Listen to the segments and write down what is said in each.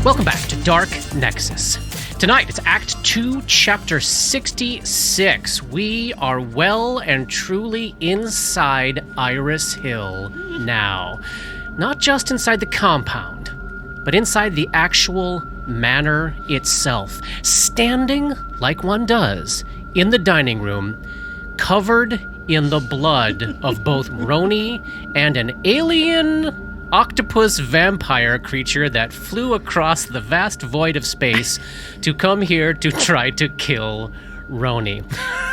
Welcome back to Dark Nexus. Tonight, it's Act 2, Chapter 66. We are well and truly inside Iris Hill now. Not just inside the compound, but inside the actual manor itself. Standing, like one does, in the dining room, covered in the blood of both Roni and an alien octopus vampire creature that flew across the vast void of space to come here to try to kill Roni.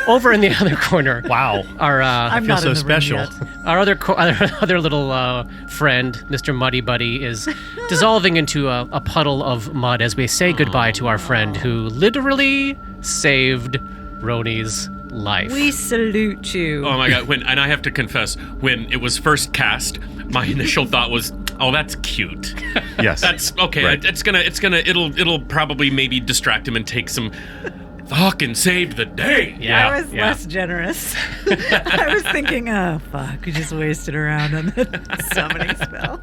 Over in the other corner, wow, our I feel so special. Our other little friend, Mr. Muddy Buddy, is dissolving into a puddle of mud as we say goodbye to our friend who literally saved Roni's life. We salute you. Oh my god, and I have to confess, when it was first cast, my initial thought was, oh, that's cute. Yes. That's okay. Right. It'll probably maybe distract him and take some fucking saved the day. Yeah. I was less generous. I was thinking, oh fuck, we just wasted around on the summoning spell.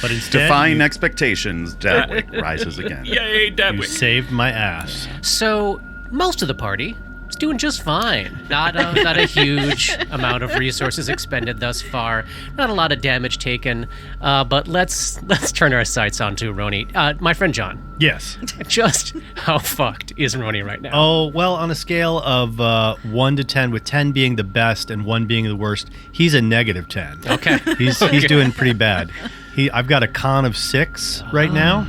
But instead, defying expectations, Dabwick rises again. Yay, you Dabwick. saved my ass. So most of the party is doing just fine. Not a huge amount of resources expended thus far. Not a lot of damage taken. But let's turn our sights onto Roni. My friend John. Yes. Just how fucked is Roni right now? Oh, well, on a scale of 1 to 10, with 10 being the best and 1 being the worst, he's a negative 10. Okay. He's doing pretty bad. I've got a con of 6 right now.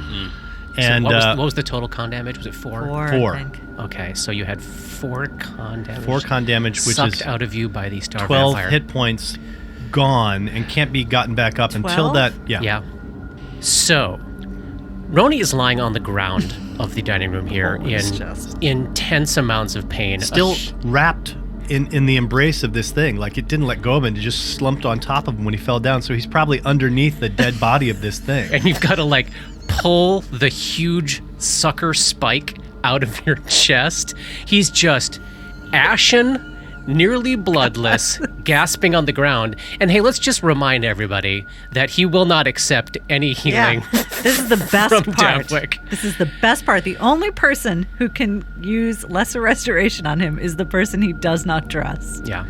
And so what was the total con damage? Was it 4? 4. I think. Okay, so you had 4 con damage. 4 con damage, which sucked is out of you by the star 12 vampire. hit points gone and can't be gotten back up until 12? that. Yeah. So, Roni is lying on the ground of the dining room here in intense amounts of pain. Still wrapped in the embrace of this thing. Like, it didn't let go of him. It just slumped on top of him when he fell down. So he's probably underneath the dead body of this thing. And you've got to, pull the huge sucker spike out of your chest. He's just ashen, nearly bloodless, gasping on the ground. And hey, let's just remind everybody that he will not accept any healing. Yeah. This is the best from part. Dabwick. This is the best part. The only person who can use lesser restoration on him is the person he does not trust. Yeah.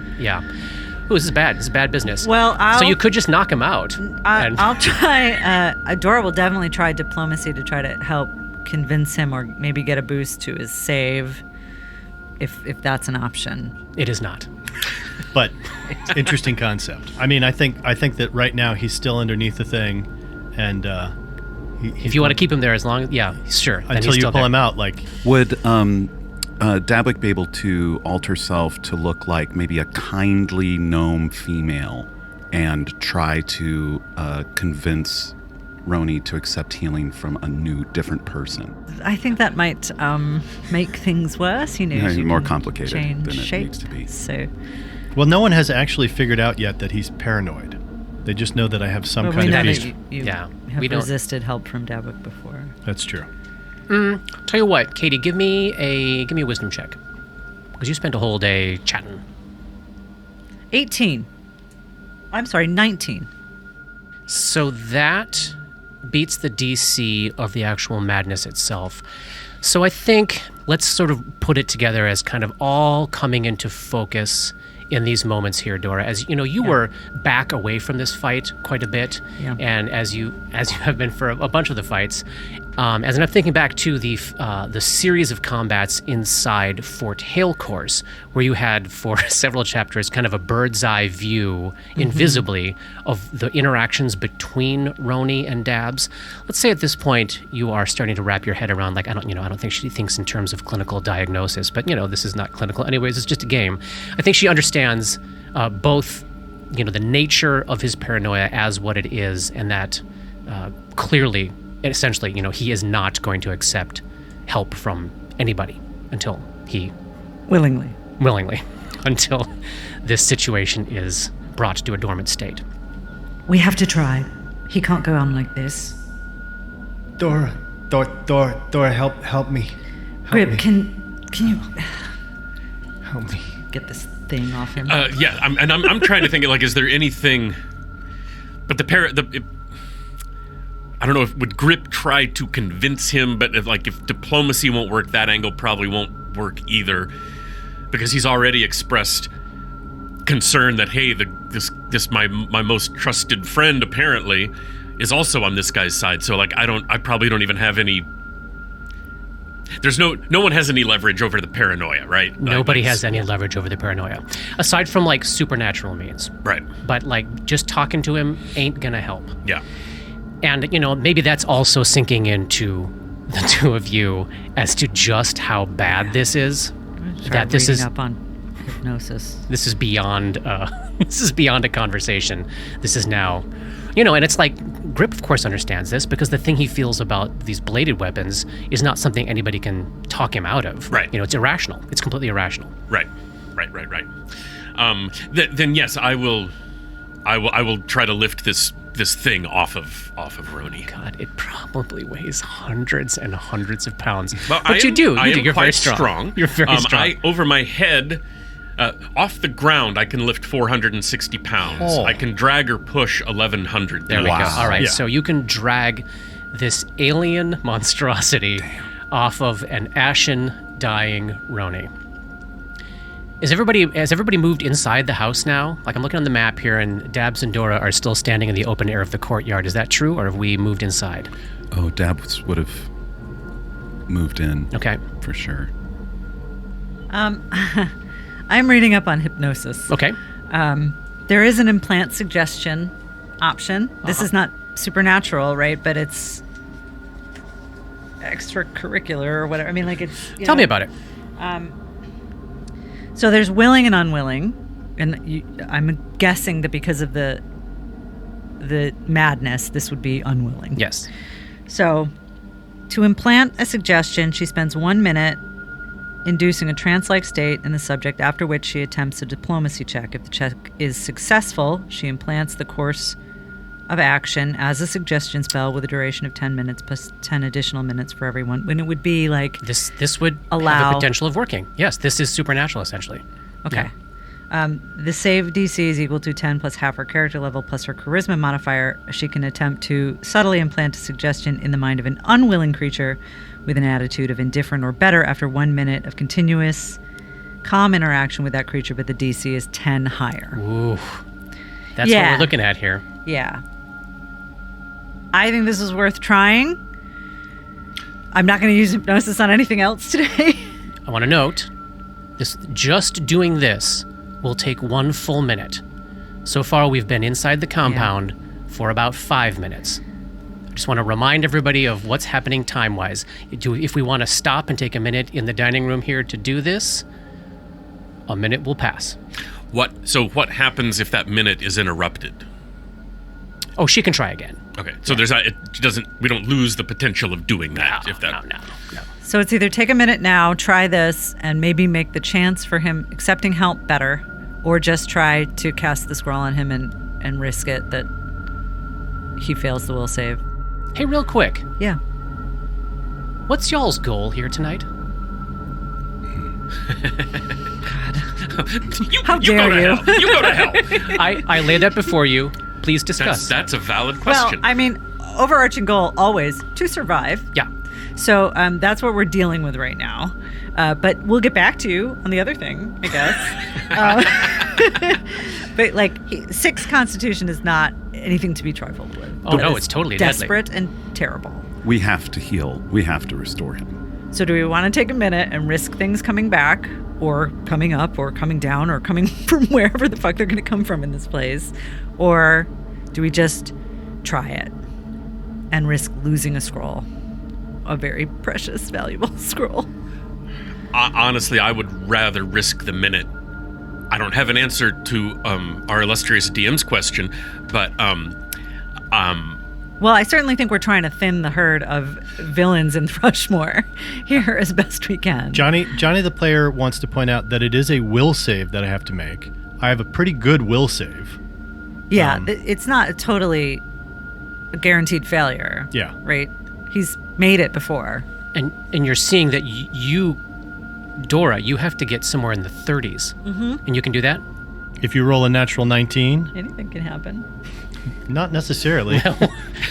Ooh, this is bad. This is bad business. Well, so you could just knock him out. I'll try. Dora will definitely try diplomacy to try to help convince him, or maybe get a boost to his save, if that's an option. It is not. But interesting concept. I mean, I think that right now he's still underneath the thing, and if you want to keep him there as long, sure. Until you pull him out, Would Dabwick be able to alter self to look like maybe a kindly gnome female and try to convince Roni to accept healing from a new, different person? I think that might make things worse. More complicated change than it shape, needs to be. So, well, no one has actually figured out yet that he's paranoid. They just know that I have some we kind know of that beast. you have resisted help from Dabwick before. That's true. Tell you what, Katie, give me a wisdom check, because you spent a whole day chatting. 18. I'm sorry, 19. So that beats the DC of the actual madness itself. So I think let's sort of put it together as kind of all coming into focus in these moments here, Dora. As you know, you were back away from this fight quite a bit, and as you have been for a bunch of the fights. As I'm thinking back to the series of combats inside Fort Hale Course, where you had for several chapters kind of a bird's eye view, invisibly, of the interactions between Roni and Dabs. Let's say at this point you are starting to wrap your head around, I don't think she thinks in terms of clinical diagnosis, but this is not clinical anyways. It's just a game. I think she understands both, the nature of his paranoia as what it is, and that clearly. Essentially, he is not going to accept help from anybody until he... Willingly, until this situation is brought to a dormant state. We have to try. He can't go on like this. Dora, help me. Grib, can you Help me. get this thing off him? I'm trying to think, is there anything... But I don't know if would Grip try to convince him, but if diplomacy won't work, that angle probably won't work either, because he's already expressed concern that, hey, this my most trusted friend apparently is also on this guy's side. So like I probably don't even have any. There's no one has any leverage over the paranoia, right? Nobody has any leverage over the paranoia, aside from like supernatural means. Right. But like just talking to him ain't gonna help. Yeah. And maybe that's also sinking into the two of you as to just how bad this is. That this is up on hypnosis. This is beyond. This is beyond a conversation. This is now, and it's like Grip, of course, understands this because the thing he feels about these bladed weapons is not something anybody can talk him out of. Right. It's irrational. It's completely irrational. Right. Then yes, I will try to lift this thing off of Roni. God, it probably weighs hundreds and hundreds of pounds. Well, but you do. You're quite very strong. You're very strong. Over my head, off the ground, I can lift 460 pounds. Oh. I can drag or push 1,100. There we go. All right, Yeah. so you can drag this alien monstrosity off of an ashen, dying Roni. Has everybody moved inside the house now? Like, I'm looking on the map here, and Dabs and Dora are still standing in the open air of the courtyard. Is that true, or have we moved inside? Oh, Dabs would have moved in. Okay. For sure. I'm reading up on hypnosis. Okay. There is an implant suggestion option. This is not supernatural, right? But it's extracurricular or whatever. I mean, like it's. Tell me about it. So there's willing and unwilling, and I'm guessing that because of the madness, this would be unwilling. Yes. So, to implant a suggestion, she spends 1 minute inducing a trance-like state in the subject, after which she attempts a diplomacy check. If the check is successful, she implants the course of action as a suggestion spell with a duration of 10 minutes plus 10 additional minutes for everyone. When it would be like This would have allow the potential of working. Yes, this is supernatural, essentially. Okay. Yeah. The save DC is equal to 10 plus half her character level plus her charisma modifier. She can attempt to subtly implant a suggestion in the mind of an unwilling creature with an attitude of indifferent or better after 1 minute of continuous calm interaction with that creature, but the DC is 10 higher. Ooh. That's what Yeah. we're looking at here. Yeah. I think this is worth trying. I'm not going to use hypnosis on anything else today. I want to note, just doing this will take 1 full minute. So far, we've been inside the compound for about 5 minutes. I just want to remind everybody of what's happening time-wise. If we want to stop and take a minute in the dining room here to do this, a minute will pass. So what happens if that minute is interrupted? Oh, she can try again. Okay, so we don't lose the potential of doing that. No. So it's either take a minute now, try this, and maybe make the chance for him accepting help better, or just try to cast the scroll on him and risk it that he fails the will save. Hey, real quick, Yeah. what's y'all's goal here tonight? How You dare go to you? hell. You go to hell. I lay that before you. Please discuss. That's a valid Well, question. I mean, overarching goal always to survive. Yeah. So that's what we're dealing with right now. But we'll get back to you on the other thing, I guess. But like 6 Constitution is not anything to be trifled with. Oh, That no, is it's totally deadly. desperate and terrible. We have to heal. We have to restore him. So do we want to take a minute and risk things coming back or coming up or coming down or coming from wherever the fuck they're going to come from in this place? Or do we just try it and risk losing a scroll? A very precious, valuable scroll. Honestly, I would rather risk the minute. I don't have an answer to our illustrious DM's question, but Well, I certainly think we're trying to thin the herd of villains in Thrushmore here as best we can. Johnny the player wants to point out that it is a will save that I have to make. I have a pretty good will save. Yeah, it's not a totally guaranteed failure. Yeah. Right? He's made it before. And you're seeing that you, Dora, you have to get somewhere in the 30s. Mm-hmm. And you can do that? If you roll a natural 19, Anything can happen. not necessarily.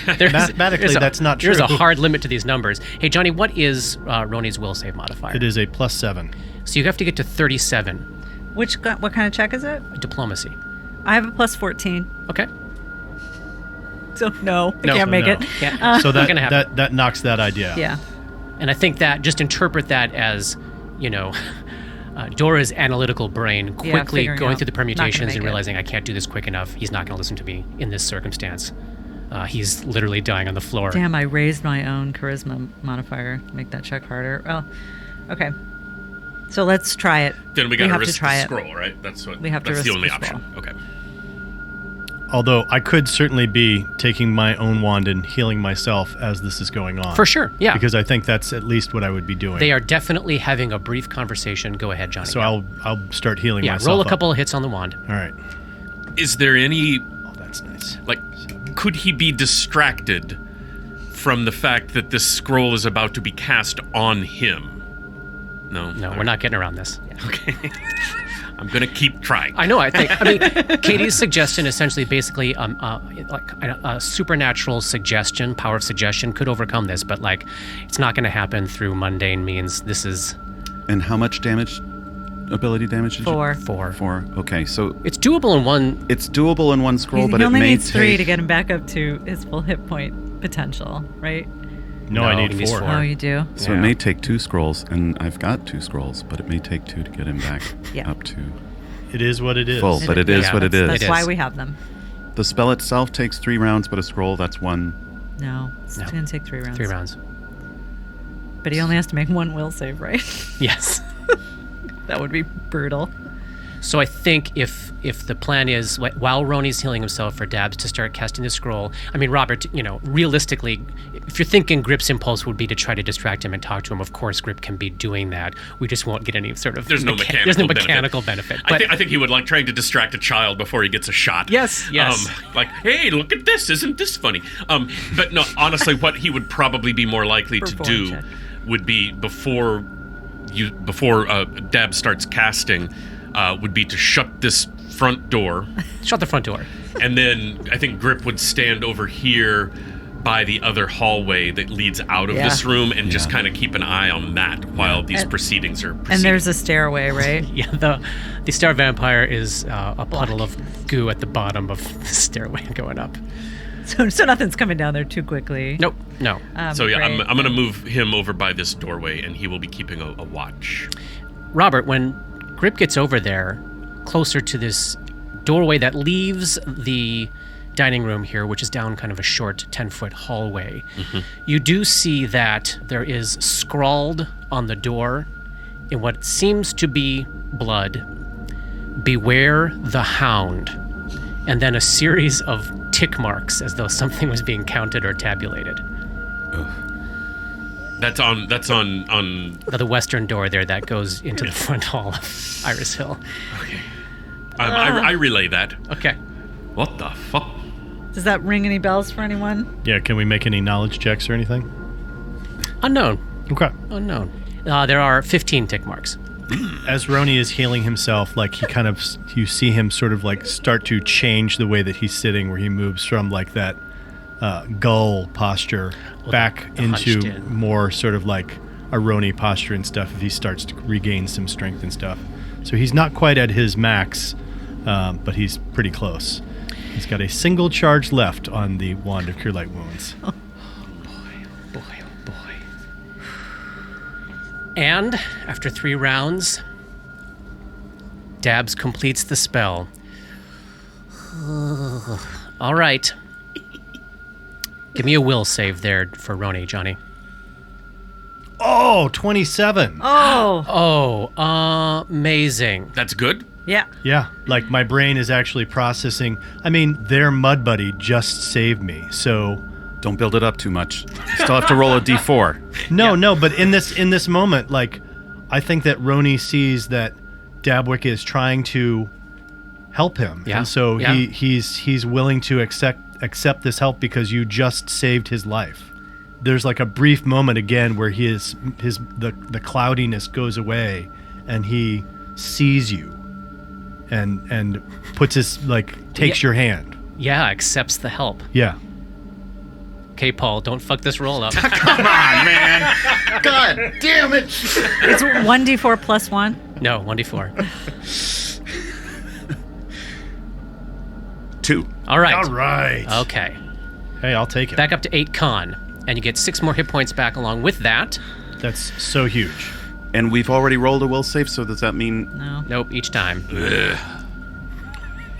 Mathematically, there's that's not true. There's a hard limit to these numbers. Hey, Johnny, what is Roni's will save modifier? It is a +7. So you have to get to 37. What kind of check is it? Diplomacy. I have a +14. Okay. So no, I No. can't make No. it. Yeah. So Not gonna happen. that knocks that idea out. Yeah. And I think that just interpret that as, Dora's analytical brain quickly figuring going out. through the Not gonna permutations make and it. realizing I can't do this quick enough. He's not going to listen to me in this circumstance. He's literally dying on the floor. Damn, I raised my own charisma modifier to make that check harder. Well, okay. So let's try it. Then we got to have risk to try the it. scroll, right? That's what. We have to That's the risk only the option. scroll. Okay. Although I could certainly be taking my own wand and healing myself as this is going on. For sure, yeah. Because I think that's at least what I would be doing. They are definitely having a brief conversation. Go ahead, Johnny. So I'll start healing myself. roll a up. couple of hits on the wand. All right. Is there any Oh, that's nice. could he be distracted from the fact that this scroll is about to be cast on him? No. No, we're not getting around this. Okay. I'm gonna keep trying. I know. I mean, Katie's suggestion essentially, basically, like a supernatural suggestion, power of suggestion could overcome this, but like, it's not going to happen through mundane means. This is And how much damage? Ability damage? Did you- 4. 4. 4. Okay, so It's doable in one. it's doable in one scroll, He but it only may needs 3 take. to get him back up to his full hit point potential, right? No, I No, need he needs 4. 4. Oh, you do? So it may take 2 scrolls, and I've got 2 scrolls, but it may take 2 to get him back Yeah. up to It is what it is. full. But it is Yeah, what it is. That's It why is. we have them. The spell itself takes 3 rounds, but a scroll, that's 1. No, it's No. going to take 3 rounds. 3 rounds. But he only has to make 1 will save, right? Yes. That would be brutal. So I think if the plan is while Roni's healing himself for Dabs to start casting the scroll, I mean, Robert, realistically, if you're thinking Grip's impulse would be to try to distract him and talk to him, of course Grip can be doing that. We just won't get any sort of There's no mechanical benefit. But I think he would like trying to distract a child before he gets a shot. Yes. Like, hey, look at this! Isn't this funny? But no, honestly, what he would probably be more likely to Perform do check. would be before Dab starts casting, would be to shut this front door, shut the front door. and then I think Grip would stand over here by the other hallway that leads out of Yeah. this room and just Yeah. kind of keep an eye on that while these And- proceedings are proceeding. And there's a stairway, right? Yeah, the star vampire is a puddle of goo at the bottom of the stairway going up. So nothing's coming down there too quickly. Nope, no. So yeah, great. I'm gonna move him over by this doorway, and he will be keeping a watch. Robert, when Grip gets over there, closer to this doorway that leaves the dining room here, which is down kind of a short 10-foot hallway, you do see that there is scrawled on the door in what seems to be blood, "Beware the Hound," and then a series of tick marks as though something was being counted or tabulated. That's on The western door there that goes into the front hall of Iris Hill. I relay that. Okay. What the fuck? Does that ring any bells for anyone? Yeah, can we make any knowledge checks or anything? Unknown. Okay. Unknown. There are 15 tick marks. As Roni is healing himself, like you see him sort of like start to change the way that he's sitting, where he moves from like that gull posture back the hunched into in. more sort of like a Roni posture and stuff. If he starts to regain some strength and stuff, so he's not quite at his max, but he's pretty close. He's got a single charge left on the Wand of Cure Light Wounds. Boy. And after 3 rounds, Dabs completes the spell. All right. Give me a will save there for Roni, Johnny. Oh, 27. Oh, Amazing. That's good. yeah. Yeah, like my brain is actually processing. I mean, their mud buddy just saved me, so Don't build it up too much. You still have to roll a d4. no. But in this moment, like, I think that Roni sees that Dabwick is trying to help him, Yeah, and so yeah. he's willing to accept this help because you just saved his life. There's like a brief moment again where the cloudiness goes away, and he sees you. and puts his takes your hand. Yeah, accepts the help. Yeah. Okay, Paul, don't fuck this roll up. Come on, man. God damn it. It's 1d4 plus 1. No, 1d4. 2. All right. All right. Okay. Hey, I'll take it. Back up to 8 con, and you get 6 more hit points back along with that. That's so huge. And we've already rolled a will save, so does that mean No. Nope, each time.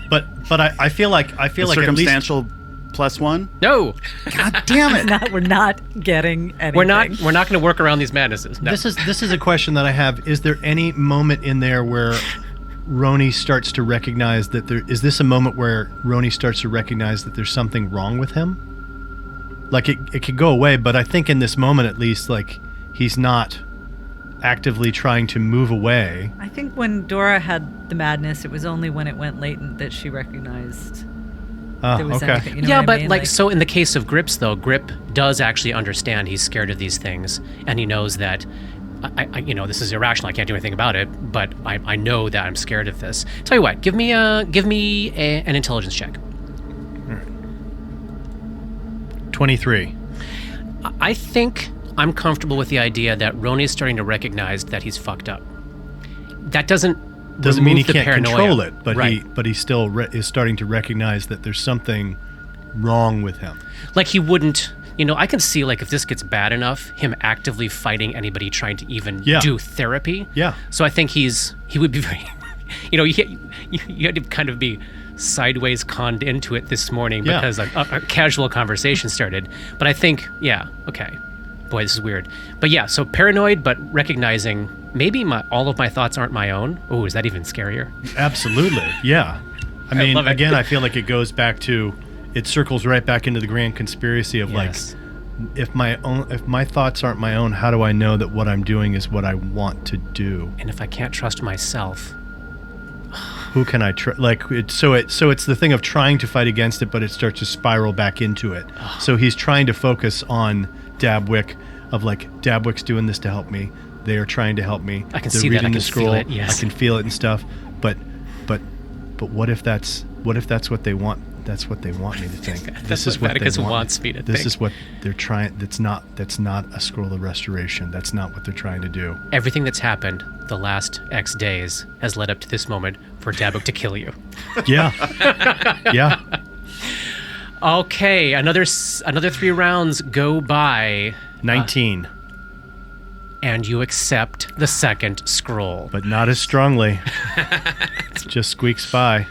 But I feel like at least circumstantial plus 1? No, God damn it. We're not getting anything. we're not going to work around these madnesses. No. this is a question that I have. Is there any moment in there where Roni starts to recognize that is this a moment where Roni starts to recognize that there's something wrong with him? Like it could go away, but I think in this moment at least, he's not actively trying to move away. I think when Dora had the madness, it was only when it went latent that she recognized there was okay. anything. You know Yeah, what I but mean? so in the case of Grips, though, Grip does actually understand he's scared of these things, and he knows that, I this is irrational. I can't do anything about it, but I know that I'm scared of this. Tell you what, give me an intelligence check. 23. I think I'm comfortable with the idea that Roni is starting to recognize that he's fucked up. That doesn't Mean he remove the can't paranoia. control it, but right. he still is starting to recognize that there's something wrong with him. Like he wouldn't, I can see if this gets bad enough, him actively fighting anybody trying to even do therapy. Yeah. So I think he would be very, you had to kind of be sideways conned into it this morning because a casual conversation started. But I think, okay. Boy, this is weird. But yeah, so paranoid, but recognizing maybe all of my thoughts aren't my own. Oh, is that even scarier? Absolutely. Yeah. I mean, love it. again, I feel like it goes back to, it circles right back into the grand conspiracy of Yes. if my thoughts aren't my own, how do I know that what I'm doing is what I want to do? And if I can't trust myself, Who can I trust? So it's the thing of trying to fight against it, but it starts to spiral back into it. So he's trying to focus on Dabwick, of Dabwick's doing this to help me. They are trying to help me. I can They're see that. reading I can the scroll. feel it. Yes. I can feel it and stuff. But what if that's what they want? That's what they want me to think. That's what Vaticanus wants me to think. This is what they're trying. That's not a scroll of restoration. That's not what they're trying to do. everything that's happened the last X days has led up to this moment for Dabwick to kill you. Yeah. Yeah. Okay, another 3 rounds go by, 19, and you accept the second scroll. but not as strongly. Just squeaks by.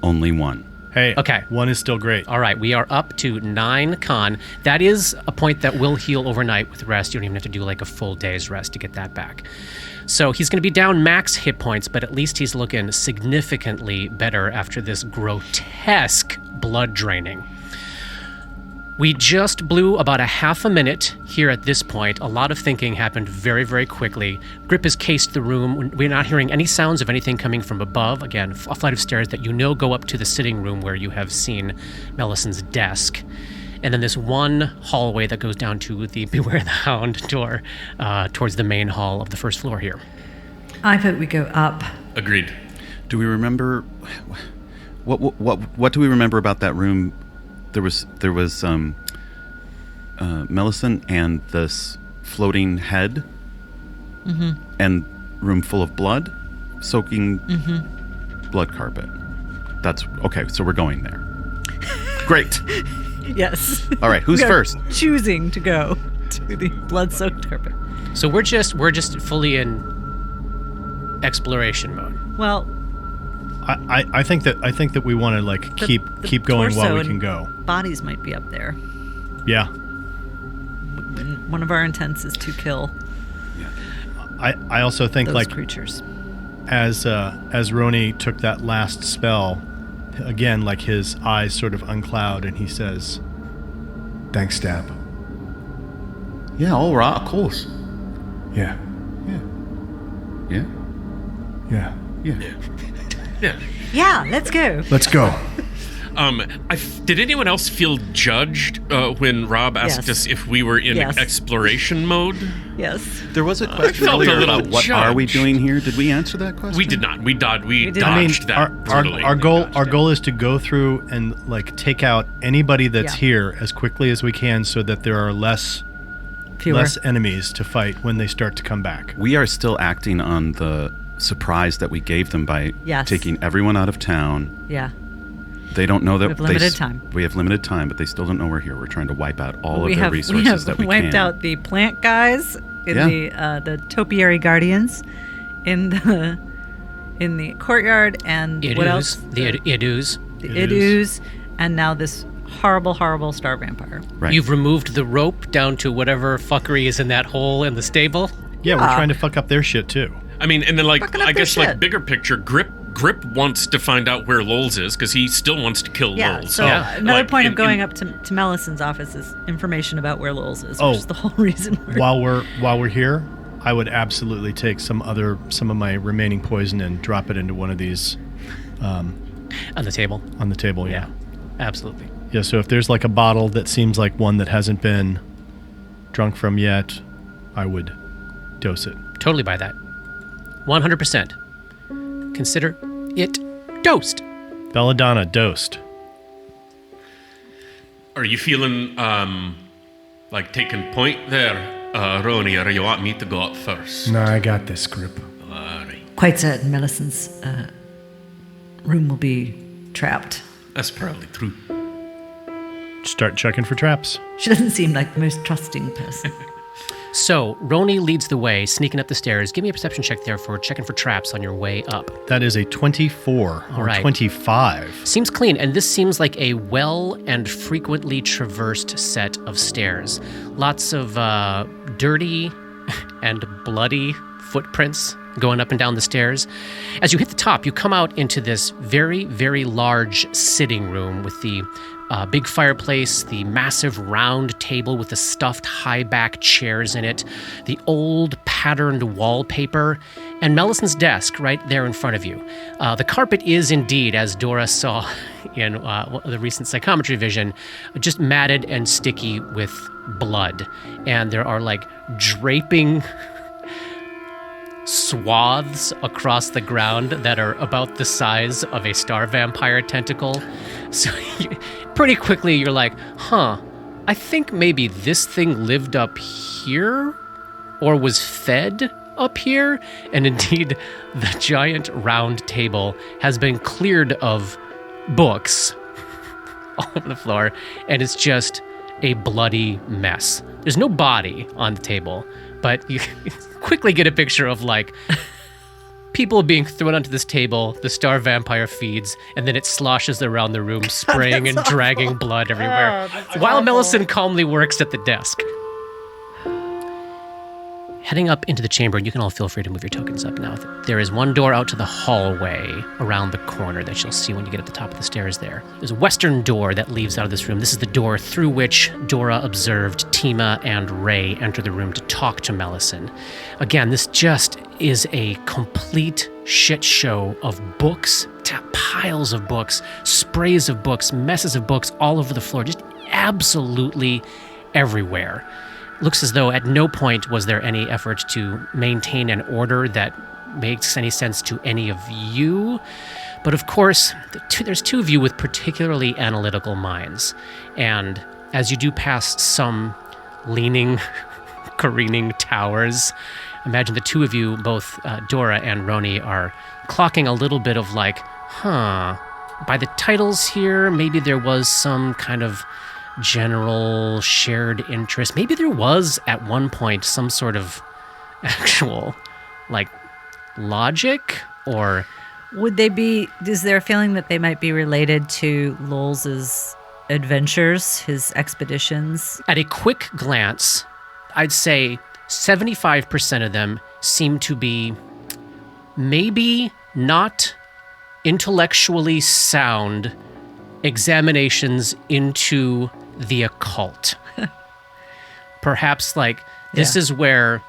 Only 1? Hey, Okay. 1 is still great. All right, we are up to 9 con. That is a point that will heal overnight with rest. You don't even have to do a full day's rest to get that back. So he's going to be down max hit points, but at least he's looking significantly better after this grotesque blood draining. We just blew about a half a minute here at this point. A lot of thinking happened very, very quickly. Grip has cased the room. We're not hearing any sounds of anything coming from above. Again, a flight of stairs that go up to the sitting room where you have seen Melison's desk. And then this one hallway that goes down to the Beware the Hound door towards the main hall of the first floor here. I vote we go up. Agreed. Do we remember what do we remember about that room? There was Melisson and this floating head, and room full of blood, soaking blood carpet. That's okay. So we're going there. Great. Yes. All right. Who's We are first? Choosing to go to the blood-soaked carpet. So we're just fully in exploration mode. Well, I think that we want to the keep going while torso we and can go. bodies might be up there. Yeah. One of our intents is to kill I also think those creatures. as Roni took that last spell, again, his eyes sort of uncloud and he says, "Thanks, Dab." Yeah. All right. Of course. Yeah. Yeah. Yeah. Yeah. Yeah. Yeah, let's go. Let's go. Did anyone else feel judged when Rob asked Yes. us if we were in Yes. exploration mode? Yes. There was a question felt a earlier little about what are we judged. doing here. Did we answer that question? We did not. We dodged did. I mean, that brutally. our goal is to go through and like take out anybody that's Yeah. here as quickly as we can, so that there are less Fewer. enemies to fight when they start to come back. We are still acting on the surprise that we gave them by Yes. taking everyone out of town. Yeah. They don't know that We have limited time. We have limited time, but they still don't know we're here. We're trying to wipe out all we of their have resources that we wiped can. out the plant guys in Yeah. the topiary guardians in the courtyard, and what else? The Idus. The Idus. Idus, and now this horrible star vampire. Right. You've removed the rope down to whatever fuckery is in that hole in the stable. Yeah, we're trying to fuck up their shit too. I mean, and then like Fucking up I their guess like shit. bigger picture, Grip wants to find out where Lowell's is because he still wants to kill Yeah. Lowell. So Yeah. another like, point of in- going in- up to Melison's office is information about where Lowell's is, Oh. which is the whole reason. While we're here, I would absolutely take some of my remaining poison and drop it into one of these On the table. on the table. Yeah. Absolutely. Yeah. So if there's like a bottle that seems like one that hasn't been drunk from yet, I would dose it. Totally buy that. 100%. Consider it dosed. Belladonna dosed. Are you feeling like taking point there, Roni, or you want me to go up first? No, I got this, Grip. Alright. Quite certain Melison's room will be trapped. That's probably true. Start checking for traps. She doesn't seem like the most trusting person. So, Roni leads the way, sneaking up the stairs. Give me a perception check there for checking for traps on your way up. That is a 24 or right. 25. Seems clean, and this seems like a well and frequently traversed set of stairs. Lots of dirty and bloody footprints going up and down the stairs. As you hit the top, you come out into this very, very large sitting room with the big fireplace, the massive round table with the stuffed high-back chairs in it, the old patterned wallpaper, and Melison's desk right there in front of you. The carpet is indeed, as Dora saw in the recent psychometry vision, just matted and sticky with blood. And there are like draping swaths across the ground that are about the size of a star vampire tentacle. So pretty quickly you're like, I think maybe this thing lived up here or was fed up here. And indeed, the giant round table has been cleared of books all over the floor, and it's just a bloody mess. There's no body on the table, but you quickly get a picture of like people being thrown onto this table, the star vampire feeds, and then it sloshes around the room, spraying and dragging blood everywhere, while Melisson calmly works at the desk. Heading up into the chamber, and you can all feel free to move your tokens up now. There is one door out to the hallway around the corner that you'll see when you get at the top of the stairs there. There's a western door that leads out of this room. This is the door through which Dora observed Tima and Ray enter the room to talk to Melisson. Again, this just is a complete shit show of books, piles of books, sprays of books, messes of books all over the floor, just absolutely everywhere. Looks as though at no point was there any effort to maintain an order that makes any sense to any of you. But of course, there's two of you with particularly analytical minds. And as you do pass some leaning, careening towers, imagine the two of you, both Dora and Roni, are clocking a little bit of like, by the titles here, maybe there was some kind of general shared interest. Maybe there was at one point some sort of actual like logic, or Would they be? Is there a feeling that they might be related to Lowell's adventures, his expeditions? at a quick glance, I'd say 75% of them seem to be maybe not intellectually sound examinations into the occult. Perhaps like this Yeah. is where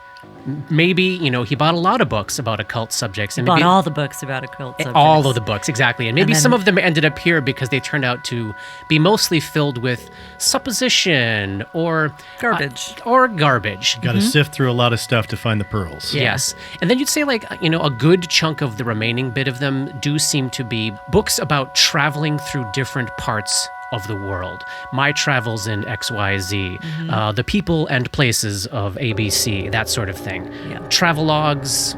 maybe, he bought a lot of books about occult subjects. And Bought maybe all the books about occult subjects. all of the books, exactly. And maybe And then- some of them ended up here because they turned out to be mostly filled with supposition or Garbage. garbage. Got to sift through a lot of stuff to find the pearls. Yeah. Yes. And then you'd say, a good chunk of the remaining bit of them do seem to be books about traveling through different parts of the world. My travels in XYZ, the people and places of ABC, that sort of thing. Yeah. Travelogues,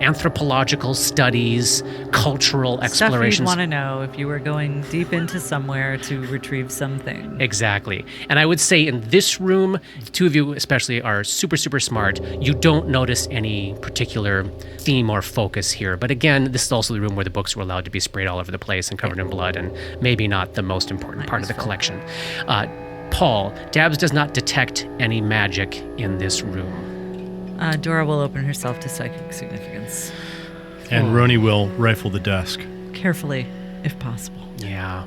anthropological studies, cultural Stuff you'd explorations. want to know if you were going deep into somewhere to retrieve something. Exactly. And I would say in this room, the two of you especially are super, super smart. You don't notice any particular theme or focus here. But again, this is also the room where the books were allowed to be sprayed all over the place and covered in blood, and maybe not the most important part of the collection. Paul, Dabbs does not detect any magic in this room. Dora will open herself to psychic significance. And Roni will rifle the desk. Carefully, if possible. Yeah.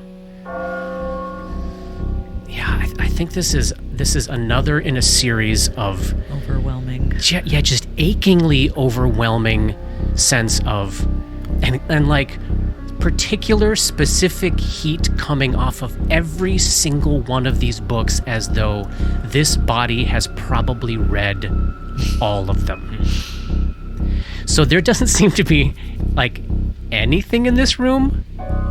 Yeah, I think this is another in a series of Overwhelming. just achingly overwhelming sense of and like particular specific heat coming off of every single one of these books, as though this body has probably read all of them. So there doesn't seem to be anything in this room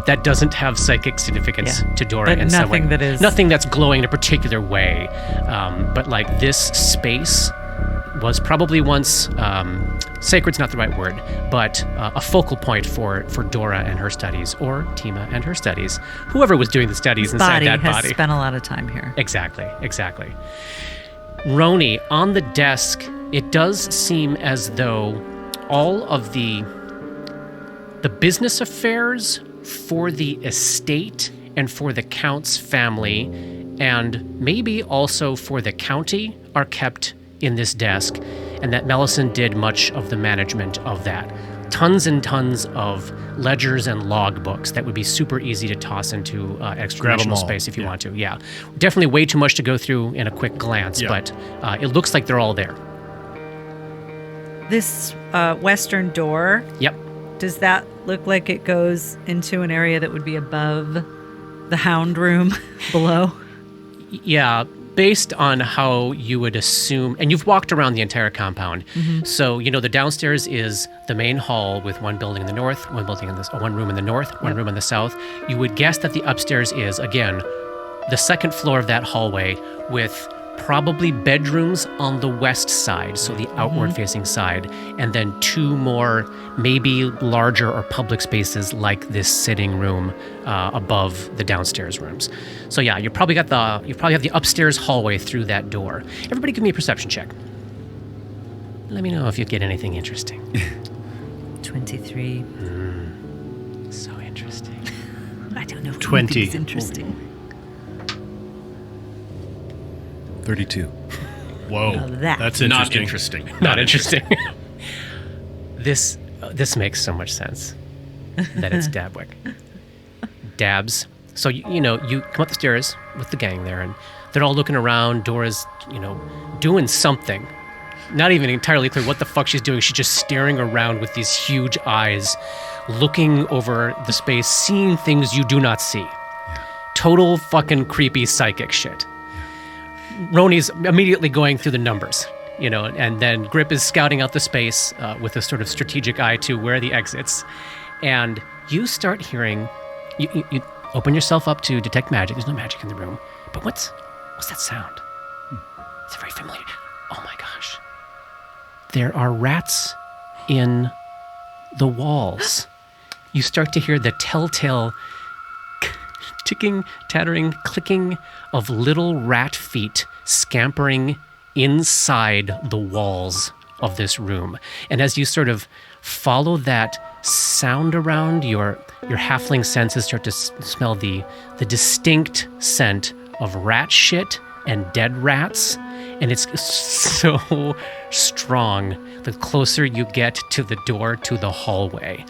that doesn't have psychic significance to Dora But in some way. nothing that is- Nothing that's glowing in a particular way. But this space was probably once, sacred's not the right word, but a focal point for Dora and her studies, or Tima and her studies. Whoever was doing the studies inside Body that has body. spent a lot of time here. Exactly. Roni, on the desk, it does seem as though all of the business affairs for the estate and for the Count's family, and maybe also for the county, are kept in this desk, and that Melisande did much of the management of that. Tons and tons of ledgers and log books that would be super easy to toss into extra-dimensional all. space if you Yeah. want to. Yeah, definitely way too much to go through in a quick glance, Yeah. but it looks like they're all there. This western door, Yep. does that look like it goes into an area that would be above the hound room below? Yeah, based on how you would assume, and you've walked around the entire compound, so the downstairs is the main hall with one building in the north, one room in the north, one room in the south. You would guess that the upstairs is, again, the second floor of that hallway, with probably bedrooms on the west side, so the outward-facing side, and then two more, maybe larger or public spaces like this sitting room above the downstairs rooms. So yeah, you probably have the upstairs hallway through that door. Everybody, give me a perception check. Let me know if you get anything interesting. 23. So interesting. I don't know if 20. anything's interesting. 32. Whoa. Now that- That's Not interesting. interesting. Not interesting. This makes so much sense that it's Dabwick. Dabs. So you come up the stairs with the gang there, and they're all looking around. Dora's doing something. Not even entirely clear what the fuck she's doing. She's just staring around with these huge eyes, looking over the space, seeing things you do not see. Total fucking creepy psychic shit. Roni's immediately going through the numbers, and then Grip is scouting out the space with a sort of strategic eye to where are the exits. And you start hearing, you open yourself up to detect magic. There's no magic in the room. But what's that sound? It's very familiar. Oh my gosh. There are rats in the walls. You start to hear the telltale ticking, tattering, clicking of little rat feet scampering inside the walls of this room. And as you sort of follow that sound around, your halfling senses start to smell the distinct scent of rat shit and dead rats. And it's so strong the closer you get to the door to the hallway.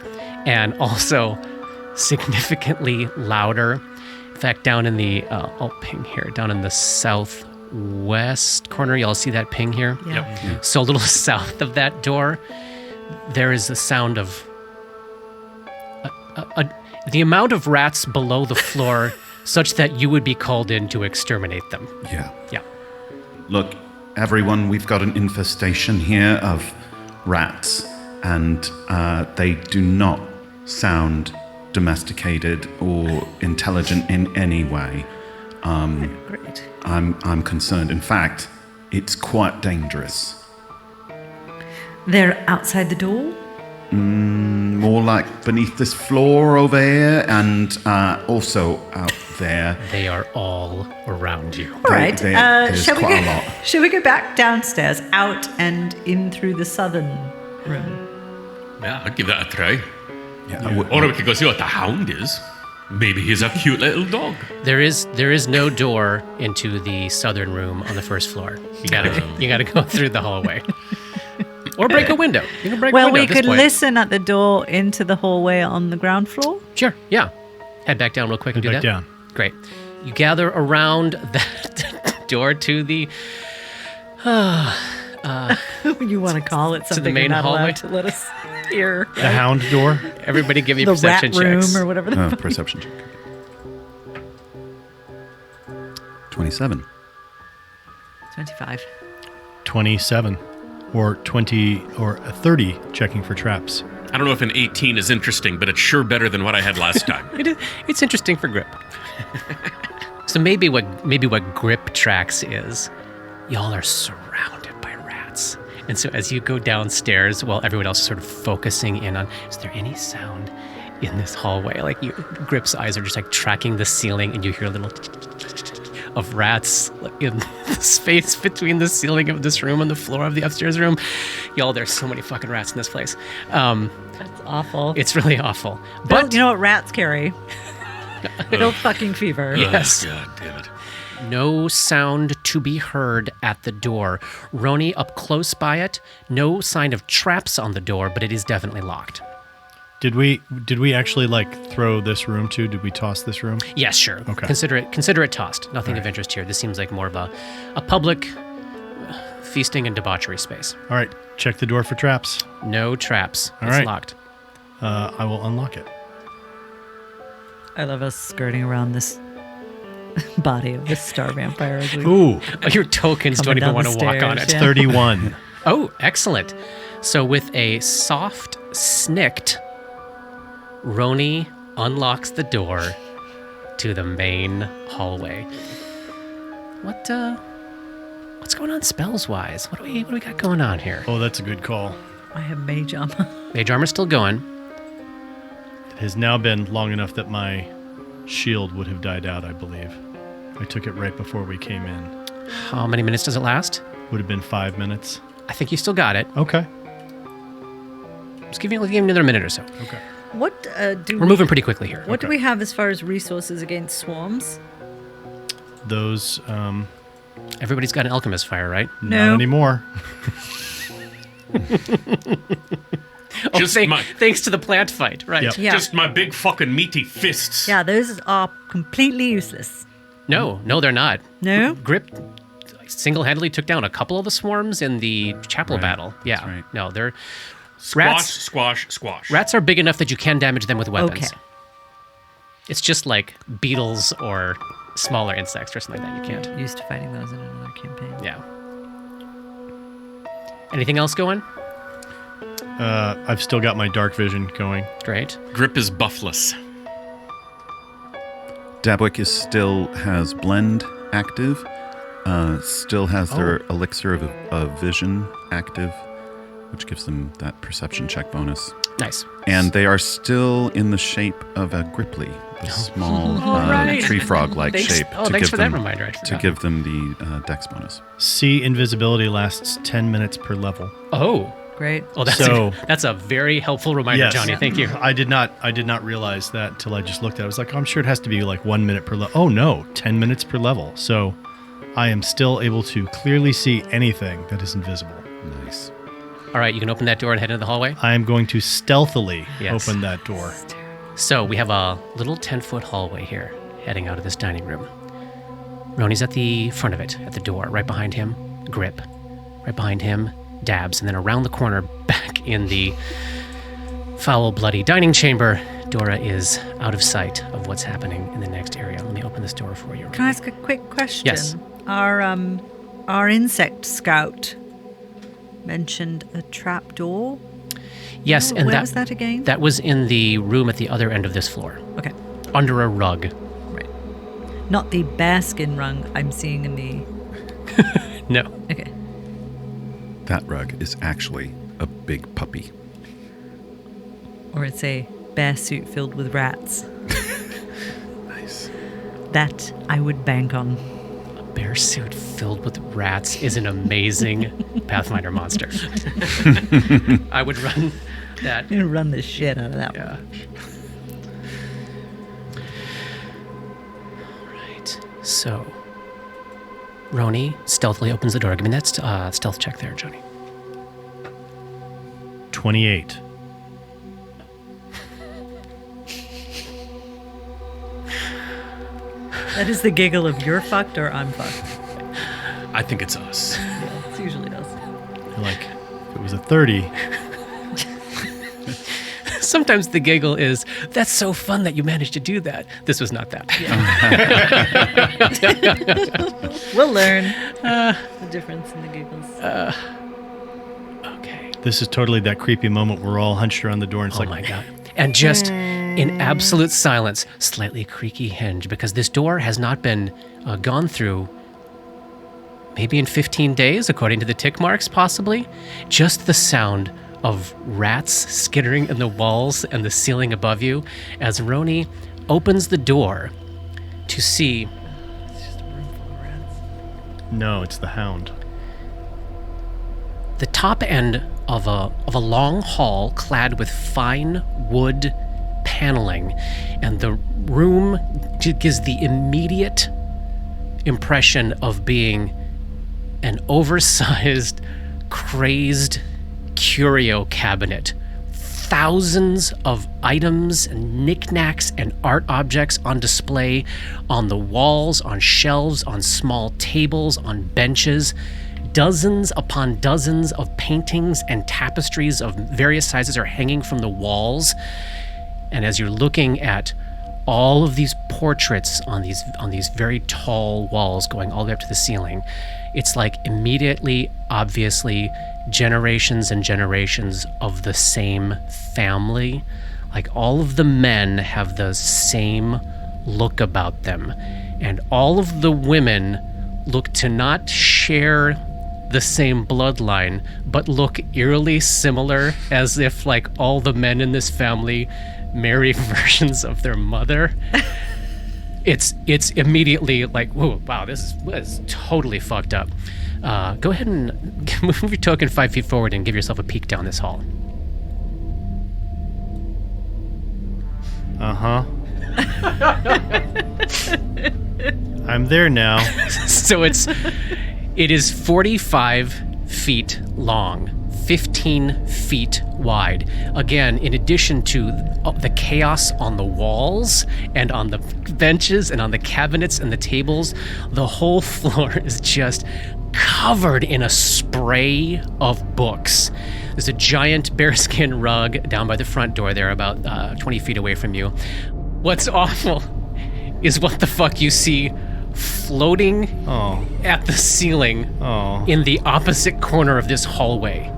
And also significantly louder. In fact, down in the, I'll ping here, down in the southwest west corner. Y'all see that ping here? Yeah. Yep. So a little south of that door, there is the sound of the amount of rats below the floor such that you would be called in to exterminate them. Yeah. Yeah. Look, everyone, we've got an infestation here of rats, and they do not sound domesticated or intelligent in any way. Great. I'm concerned. In fact, it's quite dangerous. They're outside the door? More like beneath this floor over here, and also out there. They are all around you. All right. There's Shall we quite go? a lot. Shall we go back downstairs, out and in through the southern room? Yeah, I'll give that a try. Yeah, I would- Or we could go see what the hound is. Maybe he's a cute little dog. There is no door into the southern room on the first floor. You gotta go through the hallway. Or break a window. You can break a Well, window we at this could point. listen at the door into the hallway on the ground floor. Sure, yeah. Head back down real quick and Head do back that. down. Great. You gather around that door to the You want to call it something main you're not hallway? allowed to let us hear. The hound door. everybody give me The perception rat room checks. or whatever the fuck. perception check. 27. 25. 27. Or 20 or 30 checking for traps. I don't know if an 18 is interesting, but it's sure better than what I had last time. It's interesting for grip. So maybe what grip tracks is, y'all are surrounded by rats. And so as you go downstairs, while everyone else is sort of focusing in on, is there any sound in this hallway? Like Grip's eyes are just like tracking the ceiling, and you hear a little of rats in the space between the ceiling of this room and the floor of the upstairs room. Y'all, there's so many fucking rats in this place. That's awful. It's really awful. But But you know what rats carry? Bill fucking fever. yes. God damn it. No sound to be heard at the door. Roni up close by it. No sign of traps on the door, but it is definitely locked. Did we actually like throw this room too? Did we toss this room? Yes, sure. Okay. Consider it tossed. Nothing of interest here. This seems like more of a public feasting and debauchery space. All right, check the door for traps. No traps. All It's right. locked. I will unlock it. I love us skirting around this body of this star vampire. As we Ooh, Oh, your tokens Coming don't even down want the to walk on stairs, it. yeah. 31. Oh, excellent. So with a soft snicked, Roni unlocks the door to the main hallway. What's going on spells wise? What do we got going on here? Oh, that's a good call. I have mage armor. Mage armor's still going. It has now been long enough that my shield would have died out, I believe. I took it right before we came in. How many minutes does it last? Would have been 5 minutes. I think you still got it. Okay. Just give you another minute or so. Okay. What do We're moving pretty quickly here. What do Okay. we have as far as resources against swarms? Those, Everybody's got an alchemist fire, right? No. not anymore. Oh, Just thanks to the plant fight, right? Yep. Yeah. Just my big fucking meaty fists. Yeah, those are completely useless. No, they're not. No? Grip single-handedly took down a couple of the swarms in the chapel Right, battle. Yeah. that's right. No, they're Squash, rats. squash, squash. Rats are big enough that you can damage them with weapons. Okay. It's just like beetles or smaller insects or something like that. You can't. Used to fighting those in another campaign. Yeah. Anything else going? I've still got my dark vision going. Great. Grip is buffless. Dabwick still has blend active. Still has their elixir of vision active, which gives them that perception check bonus. Nice. And they are still in the shape of a gripply, a small right. tree frog-like Thanks- shape. oh, to thanks give for that them, reminder. I To forgot. give them the dex bonus. See, invisibility lasts 10 minutes per level. Oh. Great. Oh, that's a very helpful reminder, Yes. Johnny. Thank you. I did not realize that until I just looked at it. I was like, I'm sure it has to be like 1 minute per level. Oh no, 10 minutes per level. So I am still able to clearly see anything that is invisible. Nice. All right, you can open that door and head into the hallway. I am going to stealthily Yes. open that door. So we have a little 10-foot hallway here heading out of this dining room. Roni's at the front of it, at the door. Right behind him, Grip. Right behind him, Dabs. And then around the corner, back in the foul, bloody dining chamber, Dora is out of sight of what's happening in the next area. Let me open this door for you. Can I ask a quick question? Yes. Our insect scout mentioned a trap door. Yes, and where was that again? That was in the room at the other end of this floor. Okay. Under a rug. Right. Not the bearskin rug I'm seeing in the... No. Okay. That rug is actually a big puppy. Or it's a bear suit filled with rats. Nice. That I would bank on. A bear suit filled with rats is an amazing Pathfinder monster. I would run that. I'm gonna run the shit out of that Yeah. one. Right. So, Roni stealthily opens the door. Give me that stealth check there, Johnny. 28. That is the giggle of you're fucked or I'm fucked. I think it's us. Yeah, it's usually us. Like, if it was a 30, Sometimes the giggle is, that's so fun that you managed to do that. This was not that. We'll learn the difference in the giggles. Okay. this is totally that creepy moment where we're all hunched around the door and it's Oh like, my God. And just in absolute silence, slightly creaky hinge, because this door has not been gone through maybe in 15 days, according to the tick marks, possibly. Just the sound of rats skittering in the walls and the ceiling above you as Roni opens the door to see no, it's the hound. the top end of a long hall clad with fine wood paneling, and the room gives the immediate impression of being an oversized, crazed curio cabinet. Thousands of items and knickknacks and art objects on display on the walls, on shelves, on small tables, on benches. Dozens upon dozens of paintings and tapestries of various sizes are hanging from the walls. And as you're looking at all of these portraits on these very tall walls going all the way up to the ceiling, it's like immediately, obviously, generations and generations of the same family. Like all of the men have the same look about them. And all of the women look to not share the same bloodline, but look eerily similar, as if like all the men in this family marry versions of their mother. It's immediately like, whoa, wow, this is totally fucked up. Go ahead and move your token 5 feet forward and give yourself a peek down this hall. Uh-huh. I'm there now. So it is 45 feet long, 15 feet wide. Again, in addition to the chaos on the walls and on the benches and on the cabinets and the tables, the whole floor is just covered in a spray of books. There's a giant bearskin rug down by the front door there, about 20 feet away from you. What's awful is what the fuck you see floating at the ceiling in the opposite corner of this hallway.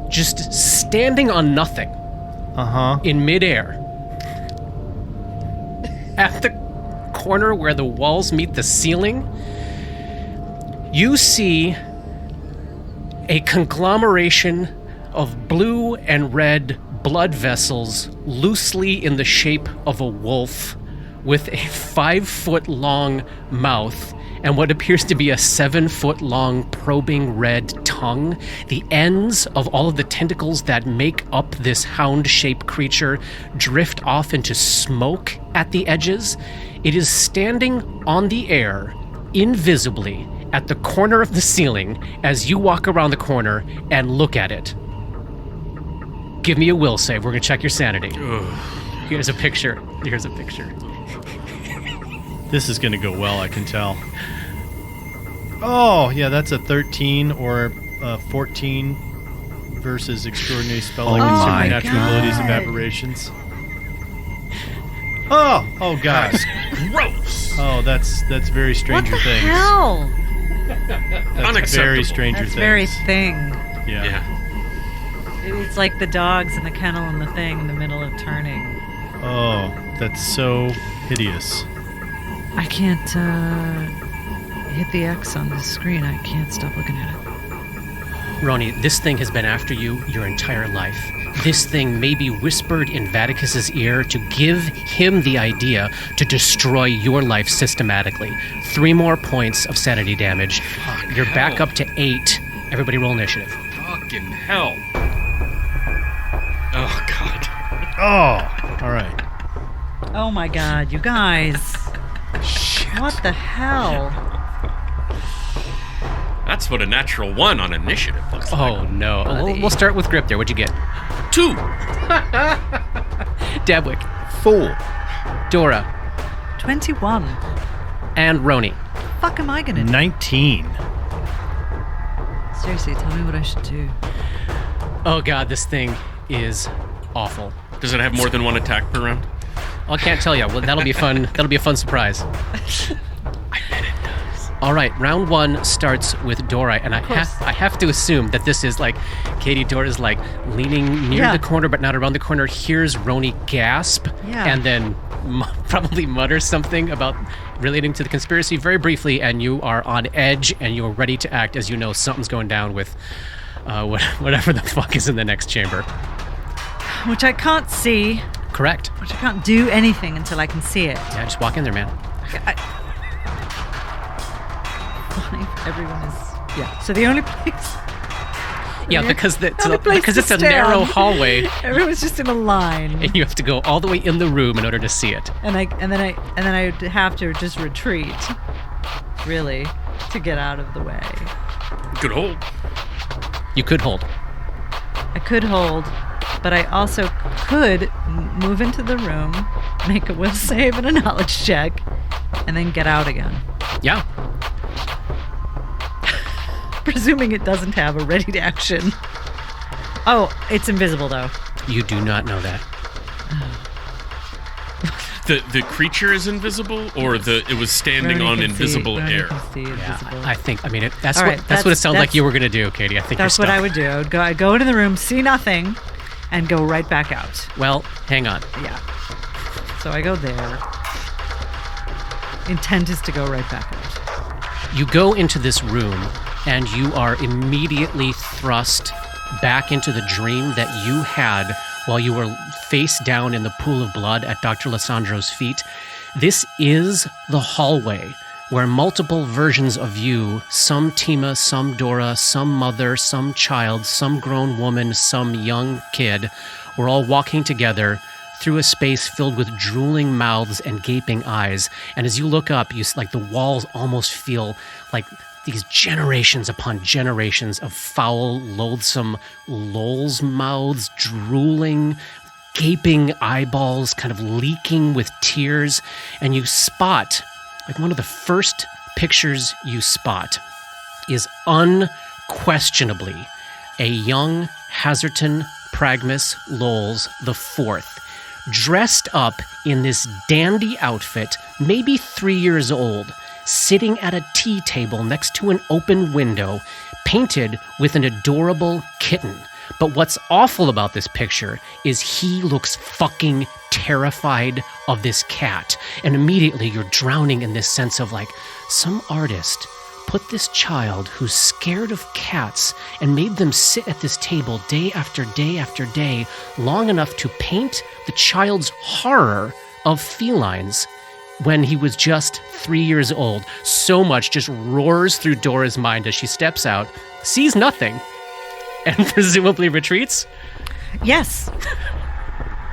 Just standing on nothing in midair at the corner where the walls meet the ceiling, you see a conglomeration of blue and red blood vessels loosely in the shape of a wolf, with a 5-foot-long mouth and what appears to be a 7-foot-long probing red tongue. The ends of all of the tentacles that make up this hound-shaped creature drift off into smoke at the edges. It is standing on the air, invisibly, at the corner of the ceiling as you walk around the corner and look at it. Give me a will save. We're going to check your sanity. Here's a picture. This is going to go well, I can tell. Oh, yeah, that's a 13 or a 14 versus extraordinary spell like supernatural abilities of aberrations. Oh God. Gross. Oh, that's very Stranger What the Things. hell? That's Unacceptable. very Stranger That's Things. very Thing. Yeah. Yeah. It's like the dogs in the kennel and the Thing in the middle of turning. Oh, that's so hideous. I can't hit the X on the screen. I can't stop looking at it. Roni, this thing has been after you your entire life. This thing may be whispered in Vaticus's ear to give him the idea to destroy your life systematically. 3 more points of sanity damage. You're back hell. up to 8. Everybody roll initiative. Fucking hell. Oh, God. Oh, all right. Oh my god, you guys. Shit. What the hell? That's what a natural 1 on initiative looks like. Oh, no. We'll start with Grip there. What'd you get? 2. Dabwick, 4. Dora, 21. and Roni. Fuck am I gonna do? 19. Seriously, tell me what I should do. Oh, God, this thing is awful. Does it have more than 1 attack per round? I can't tell you. Well, that'll be fun. That'll be a fun surprise. I bet it does. All right, round 1 starts with Dora, and I have to assume that this is like Katie. Dora's like leaning near Yeah. the corner, but not around the corner. Hears Roni gasp, Yeah. and then probably mutter something about relating to the conspiracy very briefly, and you are on edge, and you are ready to act as you know something's going down with whatever the fuck is in the next chamber. Which I can't see. Correct. Which I can't do anything until I can see it. Yeah, just walk in there, man. Everyone is. Yeah. So the only place. Yeah, because only place because to it's a stand. narrow hallway, Everyone's just in a line, and you have to go all the way in the room in order to see it. and then I have to just retreat, really, to get out of the way. Good hold. You could hold. I could hold, but I also could move into the room, make a will save and a knowledge check, and then get out again. Yeah. Presuming it doesn't have a ready to action. Oh, it's invisible though. You do not know that. The creature is invisible, or it was standing Roni on can invisible see, Roni air? can see invisible. I think. I mean, that's All what right, that's what it sounded like that's- you were going to do, Katie. I think That's you're what stuck. I would do. I'd go into the room, see nothing, and go right back out. Well, hang on. Yeah. So I go there. Intent is to go right back out. You go into this room, and you are immediately thrust back into the dream that you had while you were face down in the pool of blood at Dr. Lissandro's feet. This is the hallway where multiple versions of you, some Tima, some Dora, some mother, some child, some grown woman, some young kid, were all walking together through a space filled with drooling mouths and gaping eyes. And as you look up, like the walls almost feel like these generations upon generations of foul, loathsome lol's mouths, drooling, gaping eyeballs, kind of leaking with tears. And you spot, like one of the first pictures you spot is unquestionably a young Hazerton Pragmus Lowles the Fourth, dressed up in this dandy outfit, maybe 3 years old, sitting at a tea table next to an open window, painted with an adorable kitten. But what's awful about this picture is he looks fucking terrified of this cat. And immediately you're drowning in this sense of like, some artist put this child who's scared of cats and made them sit at this table day after day after day long enough to paint the child's horror of felines when he was just 3 years old. So much just roars through Dora's mind as she steps out, sees nothing, and presumably retreats. Yes.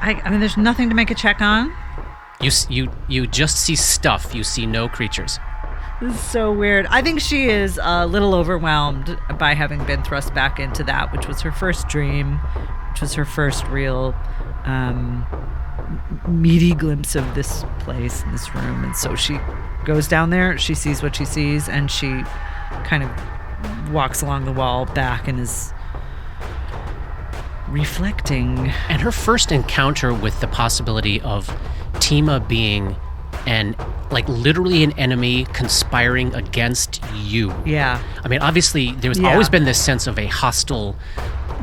I mean, there's nothing to make a check on. You just see stuff. You see no creatures. This is so weird. I think she is a little overwhelmed by having been thrust back into that, which was her first dream, which was her first real meaty glimpse of this place, this room. And so she goes down there, she sees what she sees, and she kind of walks along the wall back and is reflecting. And her first encounter with the possibility of Tima being literally an enemy conspiring against you. Yeah. I mean, obviously, there's always been this sense of a hostile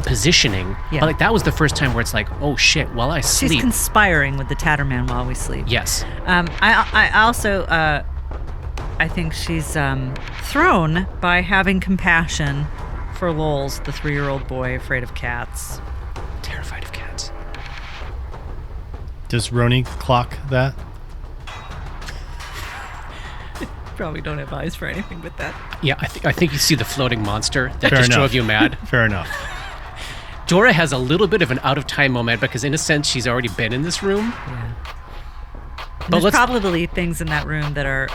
positioning. Yeah. But that was the first time where it's like, oh shit, while I sleep. She's conspiring with the Tatterman while we sleep. Yes. I also I think she's thrown by having compassion for Lols, the 3-year-old boy afraid of cats. Terrified of cats. Does Roni clock that? Probably don't have eyes for anything but that. Yeah, I think you see the floating monster that Fair just enough. drove you mad. Fair enough. Dora has a little bit of an out-of-time moment because, in a sense, she's already been in this room. Yeah. But There's probably things in that room that are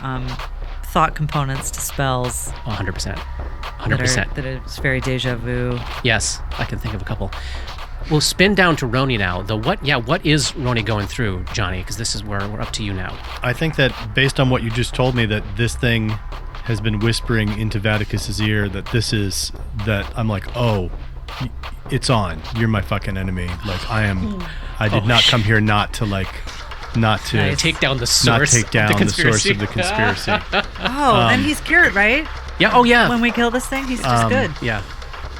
thought components to spells. 100%. 100%. That is very deja vu. Yes, I can think of a couple. We'll spin down to Roni now. What is Roni going through, Johnny? Because this is where we're up to you now. I think that based on what you just told me, that this thing has been whispering into Vaticus's ear that I'm like, oh, it's on. You're my fucking enemy. Like I did not come here not to Take down the source. Not take down the source of the conspiracy. Oh, then he's cured, right? Yeah. Oh, yeah. When we kill this thing, he's just good. Yeah.